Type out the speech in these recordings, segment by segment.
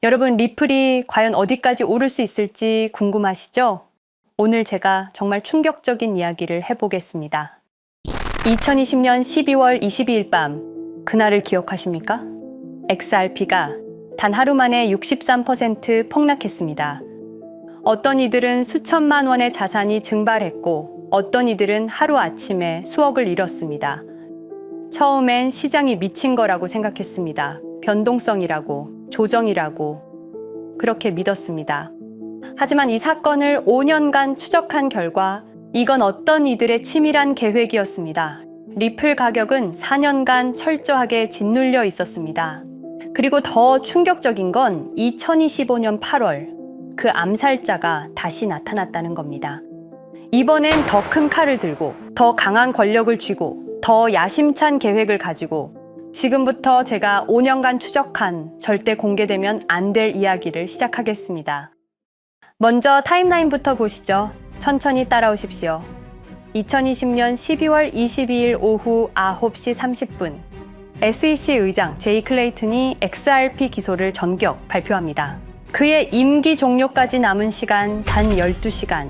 여러분, 리플이 과연 어디까지 오를 수 있을지 궁금하시죠? 오늘 제가 정말 충격적인 이야기를 해보겠습니다. 2020년 12월 22일 밤, 그날을 기억하십니까? XRP가 단 하루 만에 63% 폭락했습니다. 어떤 이들은 수천만 원의 자산이 증발했고, 어떤 이들은 하루아침에 수억을 잃었습니다. 처음엔 시장이 미친 거라고 생각했습니다. 변동성이라고, 조정이라고 그렇게 믿었습니다. 하지만 이 사건을 5년간 추적한 결과 이건 어떤 이들의 치밀한 계획이었습니다. 리플 가격은 4년간 철저하게 짓눌려 있었습니다. 그리고 더 충격적인 건 2025년 8월 그 암살자가 다시 나타났다는 겁니다. 이번엔 더 큰 칼을 들고 더 강한 권력을 쥐고 더 야심찬 계획을 가지고 지금부터 제가 5년간 추적한 절대 공개되면 안 될 이야기를 시작하겠습니다. 먼저 타임라인부터 보시죠. 천천히 따라오십시오. 2020년 12월 22일 오후 9시 30분 SEC 의장 제이 클레이튼이 XRP 기소를 전격 발표합니다. 그의 임기 종료까지 남은 시간 단 12시간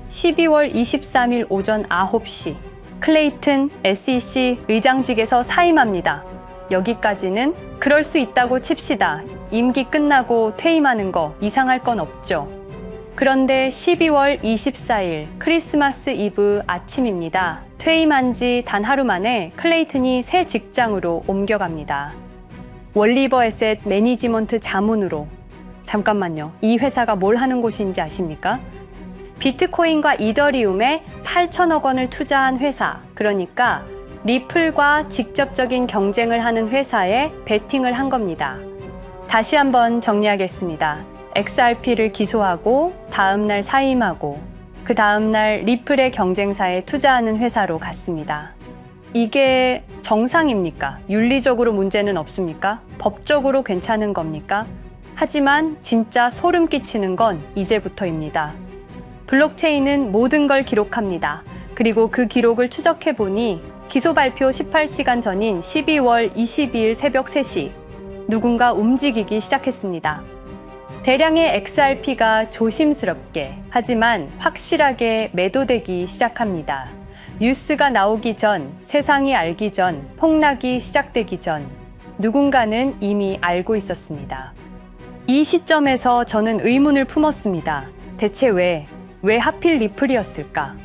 12월 23일 오전 9시 클레이튼 SEC 의장직에서 사임합니다. 여기까지는 그럴 수 있다고 칩시다. 임기 끝나고 퇴임하는 거 이상할 건 없죠. 그런데 12월 24일 크리스마스 이브 아침입니다. 퇴임한 지 단 하루 만에 클레이튼이 새 직장으로 옮겨갑니다. 월리버 에셋 매니지먼트 자문으로. 잠깐만요. 이 회사가 뭘 하는 곳인지 아십니까? 비트코인과 이더리움에 8천억 원을 투자한 회사, 그러니까 리플과 직접적인 경쟁을 하는 회사에 베팅을 한 겁니다. 다시 한번 정리하겠습니다. XRP를 기소하고 다음날 사임하고 그 다음날 리플의 경쟁사에 투자하는 회사로 갔습니다. 이게 정상입니까? 윤리적으로 문제는 없습니까? 법적으로 괜찮은 겁니까? 하지만 진짜 소름 끼치는 건 이제부터입니다. 블록체인은 모든 걸 기록합니다. 그리고 그 기록을 추적해보니 기소 발표 18시간 전인 12월 22일 새벽 3시 누군가 움직이기 시작했습니다. 대량의 XRP가 조심스럽게 하지만 확실하게 매도되기 시작합니다. 뉴스가 나오기 전, 세상이 알기 전, 폭락이 시작되기 전 누군가는 이미 알고 있었습니다. 이 시점에서 저는 의문을 품었습니다. 대체 왜 하필 리플이었을까?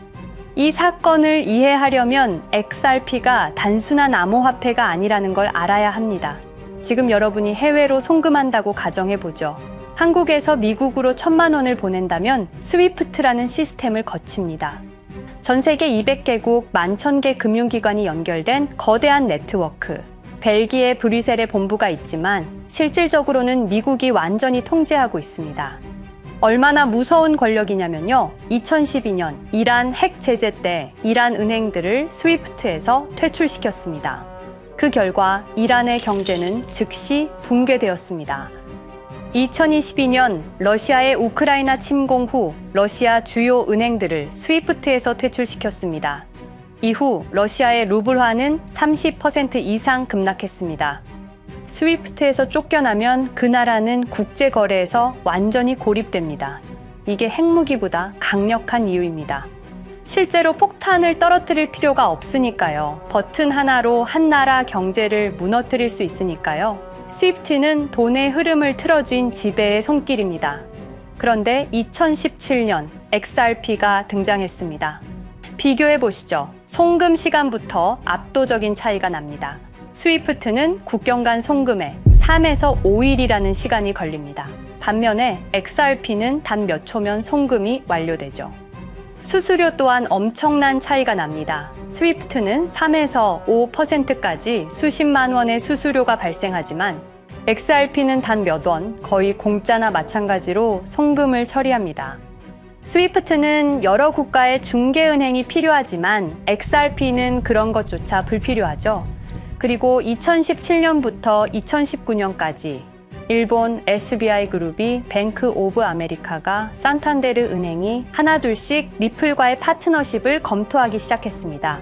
이 사건을 이해하려면 XRP가 단순한 암호화폐가 아니라는 걸 알아야 합니다. 지금 여러분이 해외로 송금한다고 가정해보죠. 한국에서 미국으로 1,000만 원을 보낸다면 스위프트라는 시스템을 거칩니다. 전 세계 200개국 11,000개 금융기관이 연결된 거대한 네트워크. 벨기에 브뤼셀에 본부가 있지만 실질적으로는 미국이 완전히 통제하고 있습니다. 얼마나 무서운 권력이냐면요. 2012년 이란 핵 제재 때 이란 은행들을 스위프트에서 퇴출시켰습니다. 그 결과 이란의 경제는 즉시 붕괴되었습니다. 2022년 러시아의 우크라이나 침공 후 러시아 주요 은행들을 스위프트에서 퇴출시켰습니다. 이후 러시아의 루블화는 30% 이상 급락했습니다. 스위프트에서 쫓겨나면 그 나라는 국제거래에서 완전히 고립됩니다. 이게 핵무기보다 강력한 이유입니다. 실제로 폭탄을 떨어뜨릴 필요가 없으니까요. 버튼 하나로 한 나라 경제를 무너뜨릴 수 있으니까요. 스위프트는 돈의 흐름을 틀어쥔 지배의 손길입니다. 그런데 2017년 XRP가 등장했습니다. 비교해 보시죠. 송금 시간부터 압도적인 차이가 납니다. 스위프트는 국경 간 송금에 3에서 5일이라는 시간이 걸립니다. 반면에 XRP는 단 몇 초면 송금이 완료되죠. 수수료 또한 엄청난 차이가 납니다. 스위프트는 3에서 5%까지 수십만 원의 수수료가 발생하지만 XRP는 단 몇 원, 거의 공짜나 마찬가지로 송금을 처리합니다. 스위프트는 여러 국가의 중개은행이 필요하지만 XRP는 그런 것조차 불필요하죠. 그리고 2017년부터 2019년까지 일본 SBI 그룹이 뱅크 오브 아메리카가 산탄데르 은행이 하나둘씩 리플과의 파트너십을 검토하기 시작했습니다.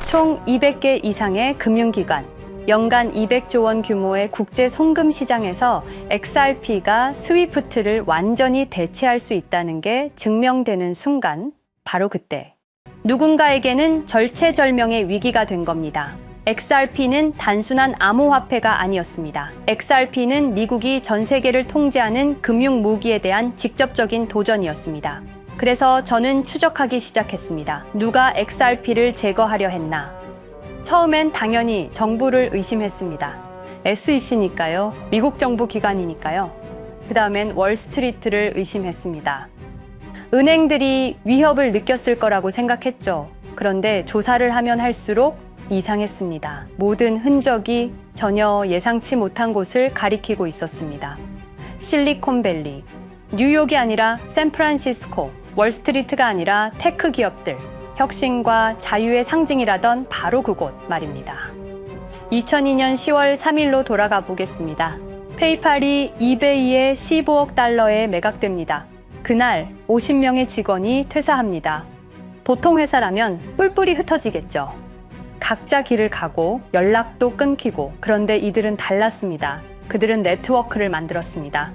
총 200개 이상의 금융기관, 연간 200조 원 규모의 국제 송금 시장에서 XRP가 스위프트를 완전히 대체할 수 있다는 게 증명되는 순간, 바로 그때 누군가에게는 절체절명의 위기가 된 겁니다. XRP는 단순한 암호화폐가 아니었습니다. XRP는 미국이 전 세계를 통제하는 금융 무기에 대한 직접적인 도전이었습니다. 그래서 저는 추적하기 시작했습니다. 누가 XRP를 제거하려 했나? 처음엔 당연히 정부를 의심했습니다. SEC니까요. 미국 정부 기관이니까요. 그 다음엔 월스트리트를 의심했습니다. 은행들이 위협을 느꼈을 거라고 생각했죠. 그런데 조사를 하면 할수록 이상했습니다. 모든 흔적이 전혀 예상치 못한 곳을 가리키고 있었습니다. 실리콘밸리, 뉴욕이 아니라 샌프란시스코, 월스트리트가 아니라 테크 기업들, 혁신과 자유의 상징이라던 바로 그곳 말입니다. 2002년 10월 3일로 돌아가 보겠습니다. 페이팔이 이베이에 15억 달러에 매각됩니다. 그날 50명의 직원이 퇴사합니다. 보통 회사라면 뿔뿔이 흩어지겠죠. 각자 길을 가고 연락도 끊기고, 그런데 이들은 달랐습니다. 그들은 네트워크를 만들었습니다.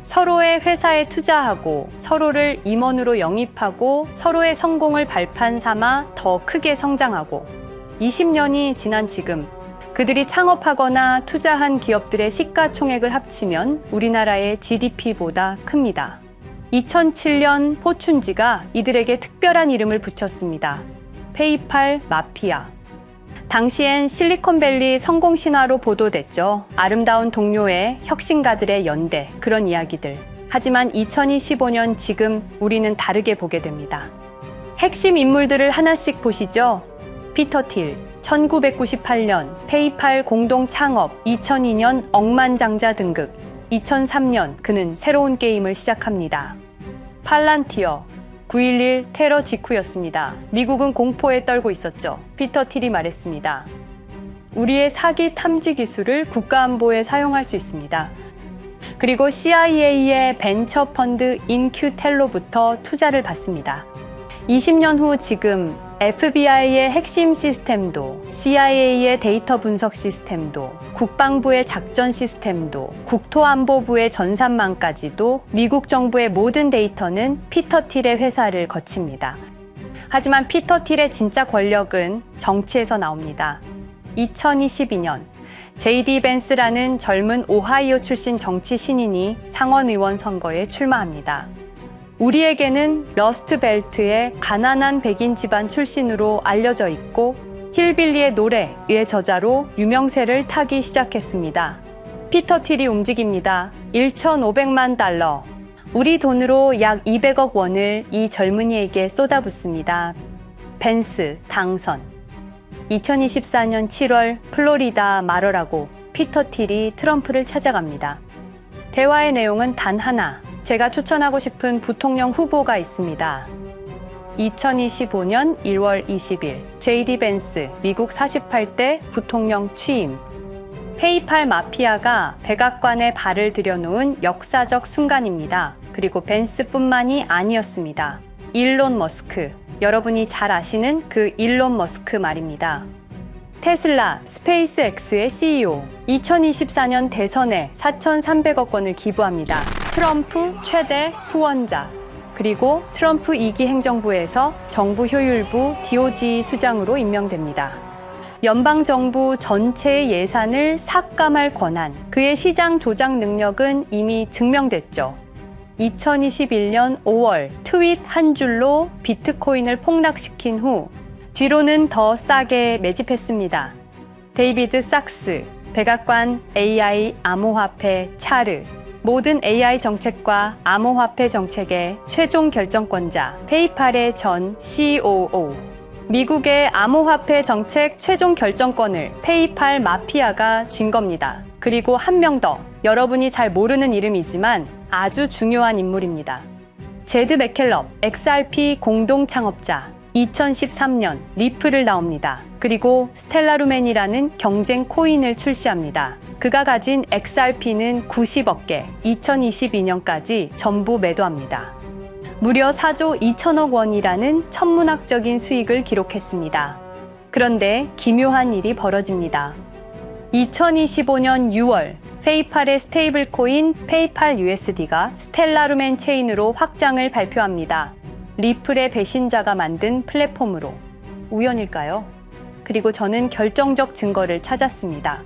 서로의 회사에 투자하고 서로를 임원으로 영입하고 서로의 성공을 발판 삼아 더 크게 성장하고, 20년이 지난 지금 그들이 창업하거나 투자한 기업들의 시가총액을 합치면 우리나라의 GDP보다 큽니다. 2007년 포춘지가 이들에게 특별한 이름을 붙였습니다. 페이팔 마피아. 당시엔 실리콘밸리 성공 신화로 보도됐죠. 아름다운 동료의 혁신가들의 연대, 그런 이야기들. 하지만 2025년 지금 우리는 다르게 보게 됩니다. 핵심 인물들을 하나씩 보시죠. 피터 틸, 1998년 페이팔 공동 창업, 2002년 억만장자 등극, 2003년 그는 새로운 게임을 시작합니다. 팔란티어, 9.11 테러 직후였습니다. 미국은 공포에 떨고 있었죠. 피터 틸이 말했습니다. 우리의 사기 탐지 기술을 국가안보에 사용할 수 있습니다. 그리고 CIA의 벤처 펀드 인큐텔로부터 투자를 받습니다. 20년 후 지금 FBI의 핵심 시스템도, CIA의 데이터 분석 시스템도, 국방부의 작전 시스템도, 국토안보부의 전산망까지도 미국 정부의 모든 데이터는 피터 틸의 회사를 거칩니다. 하지만 피터 틸의 진짜 권력은 정치에서 나옵니다. 2022년 JD 벤스라는 젊은 오하이오 출신 정치 신인이 상원의원 선거에 출마합니다. 우리에게는 러스트벨트의 가난한 백인 집안 출신으로 알려져 있고 힐빌리의 노래의 저자로 유명세를 타기 시작했습니다. 피터 틸이 움직입니다. 1,500만 달러, 우리 돈으로 약 200억 원을 이 젊은이에게 쏟아붓습니다. 벤스 당선. 2024년 7월 플로리다 마러라고 피터 틸이 트럼프를 찾아갑니다. 대화의 내용은 단 하나. 제가 추천하고 싶은 부통령 후보가 있습니다. 2025년 1월 20일 JD 벤스 미국 48대 부통령 취임. 페이팔 마피아가 백악관에 발을 들여놓은 역사적 순간입니다. 그리고 벤스뿐만이 아니었습니다. 일론 머스크, 여러분이 잘 아시는 그 일론 머스크 말입니다. 테슬라, 스페이스X의 CEO, 2024년 대선에 4,300억 원을 기부합니다. 트럼프 최대 후원자, 그리고 트럼프 2기 행정부에서 정부 효율부 DOJ 수장으로 임명됩니다. 연방정부 전체의 예산을 삭감할 권한, 그의 시장 조작 능력은 이미 증명됐죠. 2021년 5월 트윗 한 줄로 비트코인을 폭락시킨 후 뒤로는 더 싸게 매집했습니다. 데이비드 sak스, 백악관 AI 암호화폐 차르, 모든 AI 정책과 암호화폐 정책의 최종 결정권자, 페이팔의 전 COO. 미국의 암호화폐 정책 최종 결정권을 페이팔 마피아가 쥔 겁니다. 그리고 한 명 더, 여러분이 잘 모르는 이름이지만 아주 중요한 인물입니다. 제드 맥켈럽, XRP 공동 창업자, 2013년 리플을 나옵니다. 그리고 스텔라루멘이라는 경쟁 코인을 출시합니다. 그가 가진 XRP는 90억 개, 2022년까지 전부 매도합니다. 무려 4조 2천억 원이라는 천문학적인 수익을 기록했습니다. 그런데 기묘한 일이 벌어집니다. 2025년 6월 페이팔의 스테이블 코인 페이팔 USD가 스텔라루멘 체인으로 확장을 발표합니다. 리플의 배신자가 만든 플랫폼으로. 우연일까요? 그리고 저는 결정적 증거를 찾았습니다.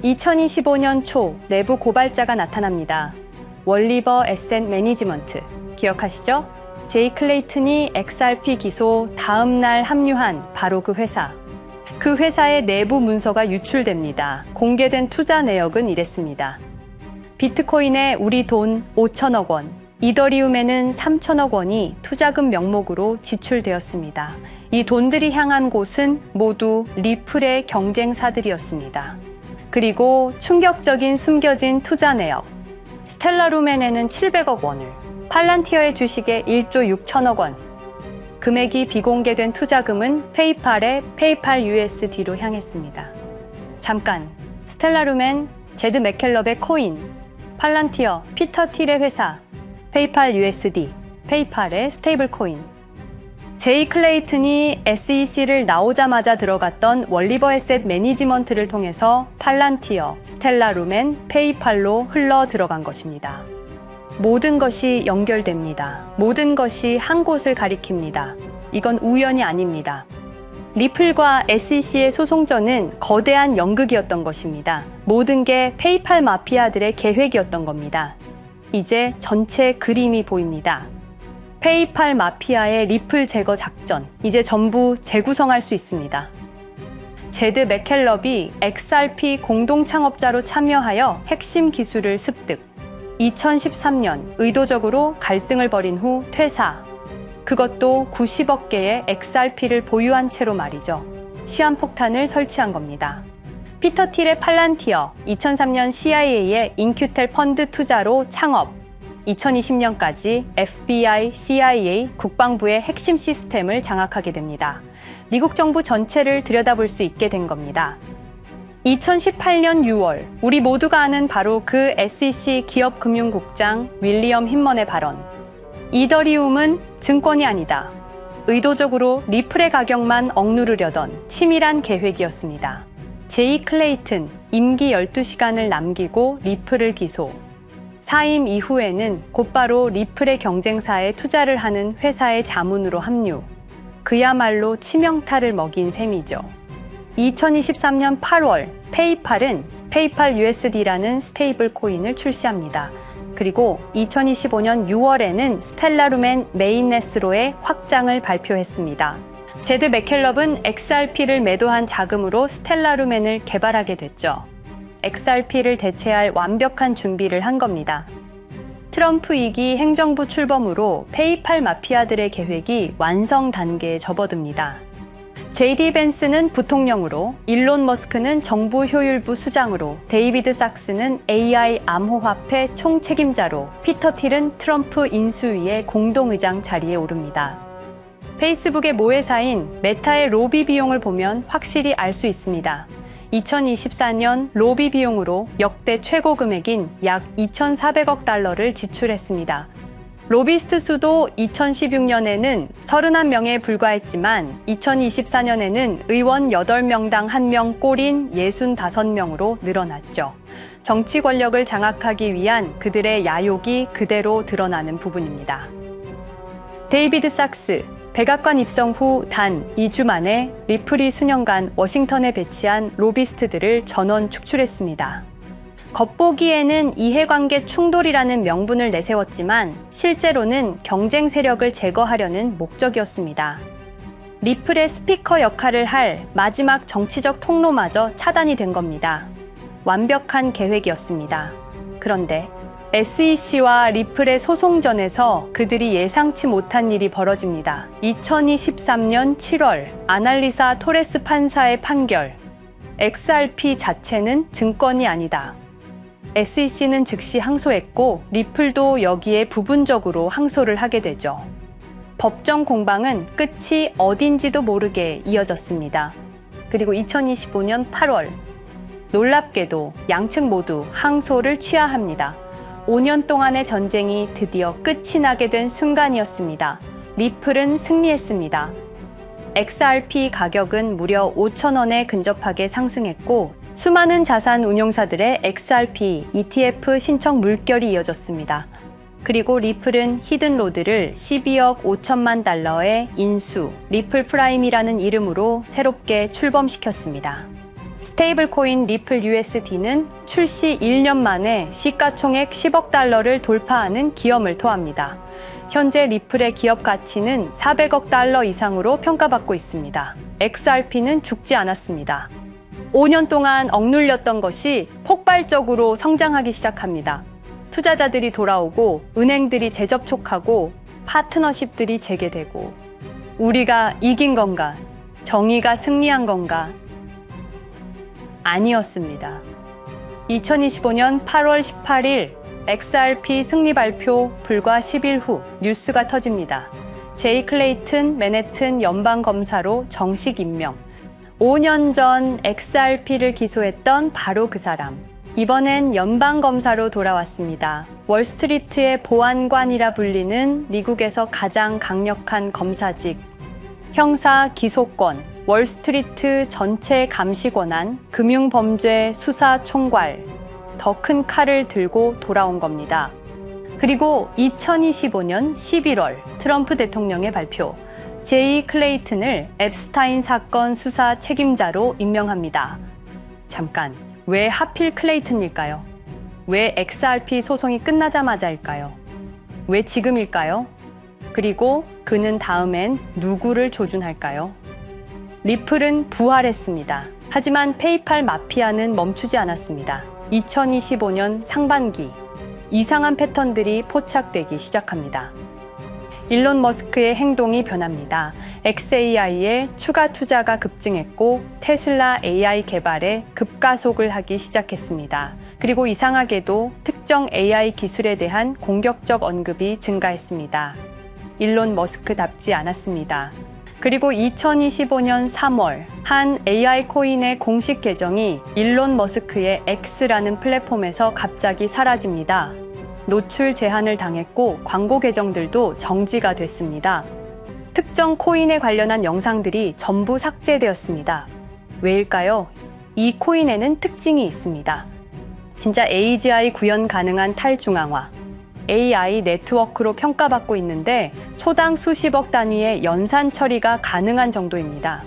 2025년 초 내부 고발자가 나타납니다. 월리버 에셋 매니지먼트 기억하시죠? 제이 클레이튼이 XRP 기소 다음 날 합류한 바로 그 회사. 그 회사의 내부 문서가 유출됩니다. 공개된 투자 내역은 이랬습니다. 비트코인에 우리 돈 5천억 원, 이더리움에는 3천억 원이 투자금 명목으로 지출되었습니다. 이 돈들이 향한 곳은 모두 리플의 경쟁사들이었습니다. 그리고 충격적인 숨겨진 투자 내역. 스텔라루멘에는 700억 원을, 팔란티어의 주식에 1조 6천억 원, 금액이 비공개된 투자금은 페이팔의 페이팔 USD로 향했습니다. 잠깐, 스텔라루멘, 제드 맥켈럽의 코인, 팔란티어, 피터 틸의 회사, 페이팔 USD, 페이팔의 스테이블 코인. 제이 클레이튼이 SEC를 나오자마자 들어갔던 월리버 에셋 매니지먼트를 통해서 팔란티어, 스텔라루멘, 페이팔로 흘러 들어간 것입니다. 모든 것이 연결됩니다. 모든 것이 한 곳을 가리킵니다. 이건 우연이 아닙니다. 리플과 SEC의 소송전은 거대한 연극이었던 것입니다. 모든 게 페이팔 마피아들의 계획이었던 겁니다. 이제 전체 그림이 보입니다. 페이팔 마피아의 리플 제거 작전, 이제 전부 재구성할 수 있습니다. 제드 맥켈럽이 XRP 공동 창업자로 참여하여 핵심 기술을 습득. 2013년 의도적으로 갈등을 벌인 후 퇴사. 그것도 90억 개의 XRP를 보유한 채로 말이죠. 시한폭탄을 설치한 겁니다. 피터 틸의 팔란티어, 2003년 CIA의 인큐텔 펀드 투자로 창업. 2020년까지 FBI, CIA, 국방부의 핵심 시스템을 장악하게 됩니다. 미국 정부 전체를 들여다볼 수 있게 된 겁니다. 2018년 6월, 우리 모두가 아는 바로 그 SEC 기업금융국장 윌리엄 힌먼의 발언. 이더리움은 증권이 아니다. 의도적으로 리플의 가격만 억누르려던 치밀한 계획이었습니다. 제이 클레이튼, 임기 12시간을 남기고 리플을 기소. 사임 이후에는 곧바로 리플의 경쟁사에 투자를 하는 회사의 자문으로 합류. 그야말로 치명타를 먹인 셈이죠. 2023년 8월, 페이팔은 페이팔 USD라는 스테이블 코인을 출시합니다. 그리고 2025년 6월에는 스텔라루멘 메인넷으로의 확장을 발표했습니다. 제드 맥켈럽은 XRP를 매도한 자금으로 스텔라루멘을 개발하게 됐죠. XRP를 대체할 완벽한 준비를 한 겁니다. 트럼프 2기 행정부 출범으로 페이팔 마피아들의 계획이 완성 단계에 접어듭니다. JD 벤스는 부통령으로, 일론 머스크는 정부 효율부 수장으로, 데이비드 sak스는 AI 암호화폐 총책임자로, 피터 틸은 트럼프 인수위의 공동의장 자리에 오릅니다. 페이스북의 모회사인 메타의 로비 비용을 보면 확실히 알 수 있습니다. 2024년 로비 비용으로 역대 최고 금액인 약 2,400억 달러를 지출했습니다. 로비스트 수도 2016년에는 31명에 불과했지만 2024년에는 의원 8명당 1명 꼴인 65명으로 늘어났죠. 정치 권력을 장악하기 위한 그들의 야욕이 그대로 드러나는 부분입니다. 데이비드 sak스, 백악관 입성 후 단 2주 만에 리플이 수년간 워싱턴에 배치한 로비스트들을 전원 축출했습니다. 겉보기에는 이해관계 충돌이라는 명분을 내세웠지만 실제로는 경쟁 세력을 제거하려는 목적이었습니다. 리플의 스피커 역할을 할 마지막 정치적 통로마저 차단이 된 겁니다. 완벽한 계획이었습니다. 그런데 SEC와 리플의 소송전에서 그들이 예상치 못한 일이 벌어집니다. 2023년 7월 아날리사 토레스 판사의 판결. XRP 자체는 증권이 아니다. SEC는 즉시 항소했고 리플도 여기에 부분적으로 항소를 하게 되죠. 법정 공방은 끝이 어딘지도 모르게 이어졌습니다. 그리고 2025년 8월 놀랍게도 양측 모두 항소를 취하합니다. 5년 동안의 전쟁이 드디어 끝이 나게 된 순간이었습니다. 리플은 승리했습니다. XRP 가격은 무려 5,000원에 근접하게 상승했고 수많은 자산 운용사들의 XRP, ETF 신청 물결이 이어졌습니다. 그리고 리플은 히든로드를 12억 5천만 달러의 인수, 리플 프라임이라는 이름으로 새롭게 출범시켰습니다. 스테이블 코인 리플 USD는 출시 1년 만에 시가총액 10억 달러를 돌파하는 기염을 토합니다. 현재 리플의 기업 가치는 400억 달러 이상으로 평가받고 있습니다. XRP는 죽지 않았습니다. 5년 동안 억눌렸던 것이 폭발적으로 성장하기 시작합니다. 투자자들이 돌아오고 은행들이 재접촉하고 파트너십들이 재개되고 우리가 이긴 건가? 정의가 승리한 건가? 아니었습니다. 2025년 8월 18일 XRP 승리 발표 불과 10일 후 뉴스가 터집니다. 제이 클레이튼 맨해튼 연방검사로 정식 임명. 5년 전 XRP를 기소했던 바로 그 사람. 이번엔 연방검사로 돌아왔습니다. 월스트리트의 보안관이라 불리는 미국에서 가장 강력한 검사직. 형사 기소권, 월스트리트 전체 감시 권한, 금융범죄 수사 총괄. 더 큰 칼을 들고 돌아온 겁니다. 그리고 2025년 11월 트럼프 대통령의 발표. 제이 클레이튼을 앱스타인 사건 수사 책임자로 임명합니다. 잠깐, 왜 하필 클레이튼일까요? 왜 XRP 소송이 끝나자마자일까요? 왜 지금일까요? 그리고 그는 다음엔 누구를 조준할까요? 리플은 부활했습니다. 하지만 페이팔 마피아는 멈추지 않았습니다. 2025년 상반기, 이상한 패턴들이 포착되기 시작합니다. 일론 머스크의 행동이 변합니다. xAI에 추가 투자가 급증했고 테슬라 AI 개발에 급가속을 하기 시작했습니다. 그리고 이상하게도 특정 AI 기술에 대한 공격적 언급이 증가했습니다. 일론 머스크답지 않았습니다. 그리고 2025년 3월 한 AI 코인의 공식 계정이 일론 머스크의 X라는 플랫폼에서 갑자기 사라집니다. 노출 제한을 당했고 광고 계정들도 정지가 됐습니다. 특정 코인에 관련한 영상들이 전부 삭제되었습니다. 왜일까요? 이 코인에는 특징이 있습니다. 진짜 AGI 구현 가능한 탈중앙화, AI 네트워크로 평가받고 있는데 초당 수십억 단위의 연산 처리가 가능한 정도입니다.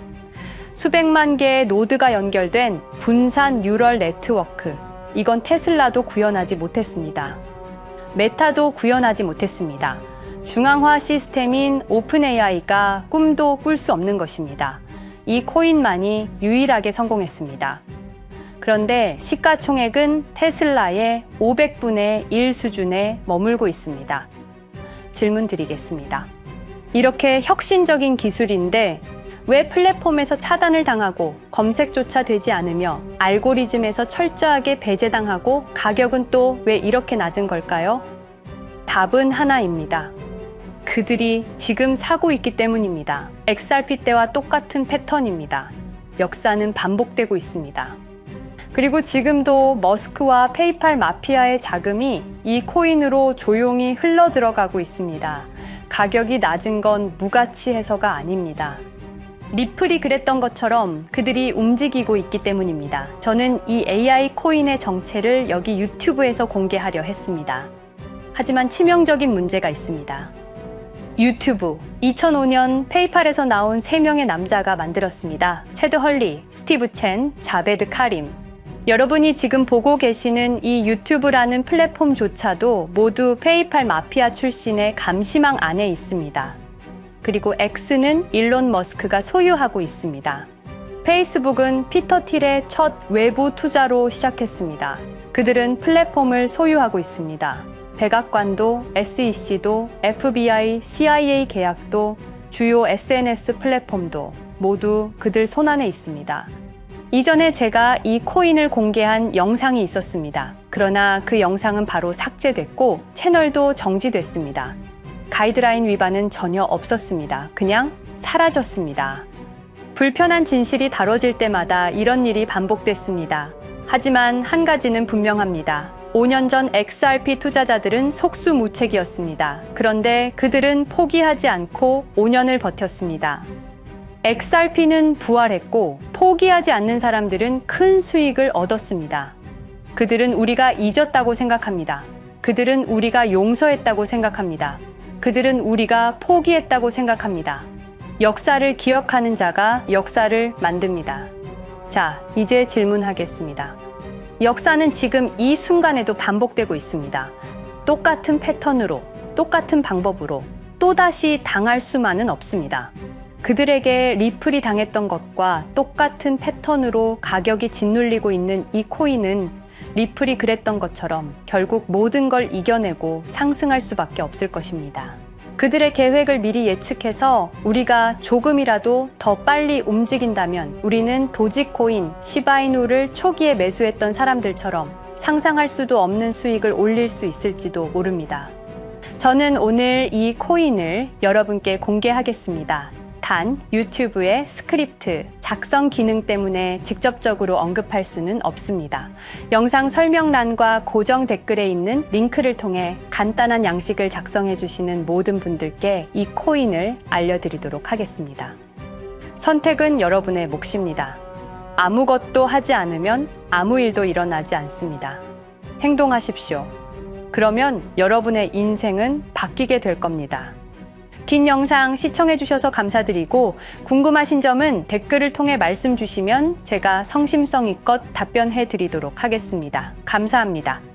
수백만 개의 노드가 연결된 분산 뉴럴 네트워크, 이건 테슬라도 구현하지 못했습니다. 메타도 구현하지 못했습니다. 중앙화 시스템인 오픈 AI가 꿈도 꿀 수 없는 것입니다. 이 코인만이 유일하게 성공했습니다. 그런데 시가총액은 테슬라의 500분의 1 수준에 머물고 있습니다. 질문 드리겠습니다. 이렇게 혁신적인 기술인데 왜 플랫폼에서 차단을 당하고 검색조차 되지 않으며 알고리즘에서 철저하게 배제당하고 가격은 또 왜 이렇게 낮은 걸까요? 답은 하나입니다. 그들이 지금 사고 있기 때문입니다. XRP 때와 똑같은 패턴입니다. 역사는 반복되고 있습니다. 그리고 지금도 머스크와 페이팔 마피아의 자금이 이 코인으로 조용히 흘러 들어가고 있습니다. 가격이 낮은 건 무가치해서가 아닙니다. 리플이 그랬던 것처럼 그들이 움직이고 있기 때문입니다. 저는 이 AI 코인의 정체를 여기 유튜브에서 공개하려 했습니다. 하지만 치명적인 문제가 있습니다. 유튜브, 2005년 페이팔에서 나온 3명의 남자가 만들었습니다. 체드 헐리, 스티브 첸, 자베드 카림. 여러분이 지금 보고 계시는 이 유튜브라는 플랫폼조차도 모두 페이팔 마피아 출신의 감시망 안에 있습니다. 그리고 X는 일론 머스크가 소유하고 있습니다. 페이스북은 피터 틸의 첫 외부 투자로 시작했습니다. 그들은 플랫폼을 소유하고 있습니다. 백악관도, SEC도, FBI, CIA 계약도, 주요 SNS 플랫폼도 모두 그들 손안에 있습니다. 이전에 제가 이 코인을 공개한 영상이 있었습니다. 그러나 그 영상은 바로 삭제됐고 채널도 정지됐습니다. 가이드라인 위반은 전혀 없었습니다. 그냥 사라졌습니다. 불편한 진실이 다뤄질 때마다 이런 일이 반복됐습니다. 하지만 한 가지는 분명합니다. 5년 전 XRP 투자자들은 속수무책이었습니다. 그런데 그들은 포기하지 않고 5년을 버텼습니다. XRP는 부활했고 포기하지 않는 사람들은 큰 수익을 얻었습니다. 그들은 우리가 잊었다고 생각합니다. 그들은 우리가 용서했다고 생각합니다. 그들은 우리가 포기했다고 생각합니다. 역사를 기억하는 자가 역사를 만듭니다. 자, 이제 질문하겠습니다. 역사는 지금 이 순간에도 반복되고 있습니다. 똑같은 패턴으로, 똑같은 방법으로 또다시 당할 수만은 없습니다. 그들에게 리플이 당했던 것과 똑같은 패턴으로 가격이 짓눌리고 있는 이 코인은 리플이 그랬던 것처럼 결국 모든 걸 이겨내고 상승할 수밖에 없을 것입니다. 그들의 계획을 미리 예측해서 우리가 조금이라도 더 빨리 움직인다면 우리는 도지코인, 시바이누를 초기에 매수했던 사람들처럼 상상할 수도 없는 수익을 올릴 수 있을지도 모릅니다. 저는 오늘 이 코인을 여러분께 공개하겠습니다. 단, 유튜브의 스크립트, 작성 기능 때문에 직접적으로 언급할 수는 없습니다. 영상 설명란과 고정 댓글에 있는 링크를 통해 간단한 양식을 작성해 주시는 모든 분들께 이 코인을 알려드리도록 하겠습니다. 선택은 여러분의 몫입니다. 아무것도 하지 않으면 아무 일도 일어나지 않습니다. 행동하십시오. 그러면 여러분의 인생은 바뀌게 될 겁니다. 긴 영상 시청해주셔서 감사드리고 궁금하신 점은 댓글을 통해 말씀 주시면 제가 성심성의껏 답변해 드리도록 하겠습니다. 감사합니다.